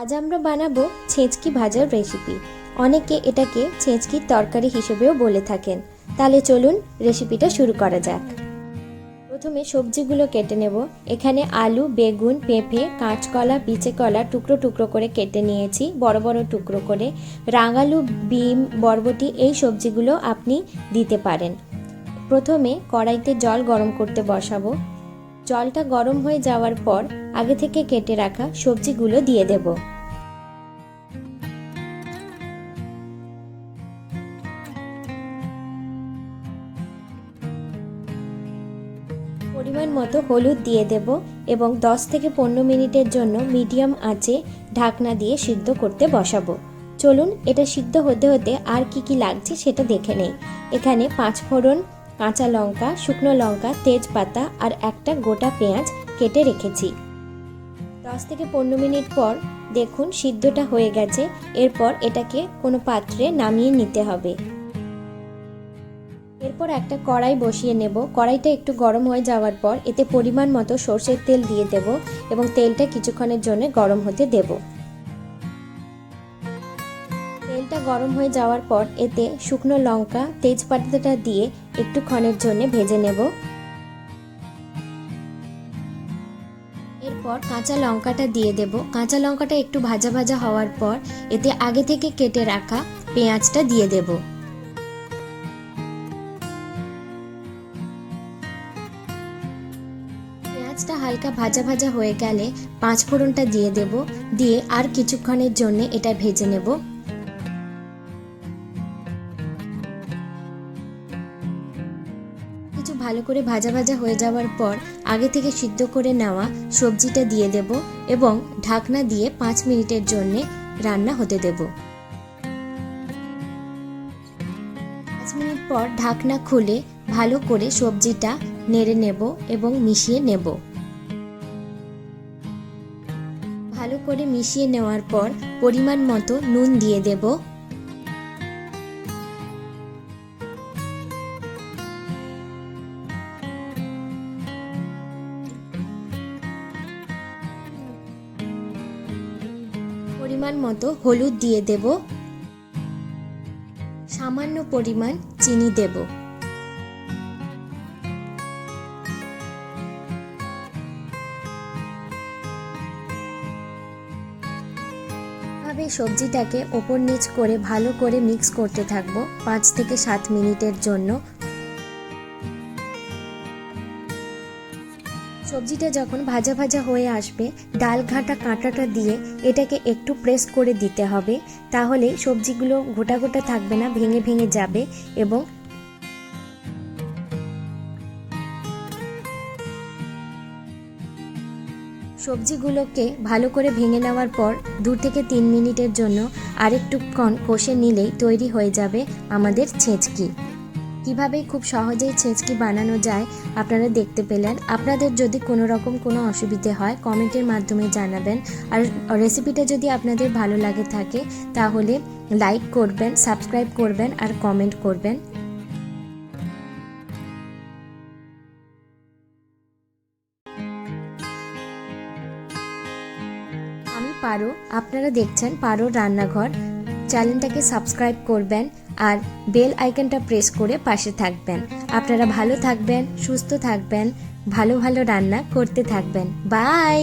আজ আমরা বানাবো ছেঁচকি ভাজার রেসিপি। অনেকে এটাকে ছেঁচকির তরকারি হিসেবেও বলে থাকেন। তাহলে চলুন রেসিপিটা শুরু করা যাক। প্রথমে সবজিগুলো কেটে নেব। এখানে আলু, বেগুন, পেঁপে, কাঁচকলা, বিচে কলা টুকরো টুকরো করে কেটে নিয়েছি, বড় বড় টুকরো করে। রাঙালু, বিম, বরবটি এই সবজিগুলো আপনি দিতে পারেন। প্রথমে কড়াইতে জল গরম করতে বসাবো। জলটা গরম হয়ে যাওয়ার পর আগে থেকে কেটে রাখা সবজিগুলো দিয়ে দেব। পরিমাণ মতো হলুদ দিয়ে দেব এবং 10 থেকে 15 মিনিটের জন্য মিডিয়াম আঁচে ঢাকনা দিয়ে সিদ্ধ করতে বসাবো। চলুন এটা সিদ্ধ হতে হতে আর কি লাগছে সেটা দেখে নেই। এখানে 5 ফোড়ন, কাঁচা লঙ্কা, শুকনো লঙ্কা, তেজপাতা আর একটা গোটা পেঁয়াজ কেটে রেখেছি। 10 থেকে 15 মিনিট পর দেখুন সিদ্ধটা হয়ে গেছে। এরপর এটাকে কোনো পাত্রে নামিয়ে নিতে হবে। এরপর একটা কড়াই বসিয়ে নেব। কড়াইটা একটু গরম হয়ে যাওয়ার পর এতে পরিমাণ মতো সরষের তেল দিয়ে দেব এবং তেলটা কিছুক্ষণের জন্য গরম হতে দেব। তেলটা গরম হয়ে যাওয়ার পর এতে শুকনো লঙ্কা, তেজপাতাটা দিয়ে একটুক্ষণের জন্য ভেজে নেব। এরপর কাঁচা লঙ্কাটা দিয়ে দেব। কাঁচা লঙ্কাটা একটু ভাজা ভাজা হওয়ার পর এতে আগে থেকে কেটে রাখা পেঁয়াজটা দিয়ে দেব। পেঁয়াজটা হালকা ভাজা ভাজা হয়ে গেলে 5 ফোড়নটা দিয়ে দেব। দিয়ে আর কিছুক্ষণের জন্য এটা ভেজে নেব। কিছু ভালো করে ভাজা ভাজা হয়ে যাওয়ার পর আগে থেকে সিদ্ধ করে নেওয়া সবজিটা দিয়ে দেব এবং ঢাকনা দিয়ে 5 মিনিটের জন্য রান্না হতে দেব। 5 মিনিট পর ঢাকনা খুলে ভালো করে সবজিটা নেড়ে নেব এবং মিশিয়ে নেব। ভালো করে মিশিয়ে নেওয়ার পর পরিমাণ মতো নুন দিয়ে দেব। পরিমাণ মতো হলুদ দিয়ে দেব। সামান্য পরিমাণ চিনি দেব। এভাবে সবজিটাকে ওপর নিচ করে ভালো করে মিক্স করতে থাকবো 5 থেকে 7 মিনিটের জন্য। সবজিটা যখন ভাজা ভাজা হয়ে আসবে ডাল ঘাঁটা কাঁটাটা দিয়ে এটাকে একটু প্রেস করে দিতে হবে। তাহলে সবজিগুলো গোটা গোটা থাকবে না, ভেঙে ভেঙে যাবে। এবং সবজিগুলোকে ভালো করে ভেঙে নেওয়ার পর 2 থেকে 3 মিনিটের জন্য আরেকটুক্ষণ কষে নিলেই তৈরি হয়ে যাবে আমাদের ছেঁচকি। কিভাবে খুব সহজেই ছেঁচকি বানানো যায় আপনারা দেখতে পেলেন। আপনাদের যদি কোনো রকম কোনো অসুবিধে হয় কমেন্টের মাধ্যমে জানাবেন। আর রেসিপিটা যদি আপনাদের ভালো লাগে থাকে তাহলে লাইক করবেন, সাবস্ক্রাইব করবেন আর কমেন্ট করবেন। আমি পারো, আপনারা দেখছেন পারোর রান্নাঘর। চ্যানেলটাকে সাবস্ক্রাইব করবেন আর বেল আইকনটা প্রেস করে পাশে থাকবেন। আপনারা ভালো থাকবেন, সুস্থ থাকবেন, ভালো ভালো রান্না করতে থাকবেন। বাই।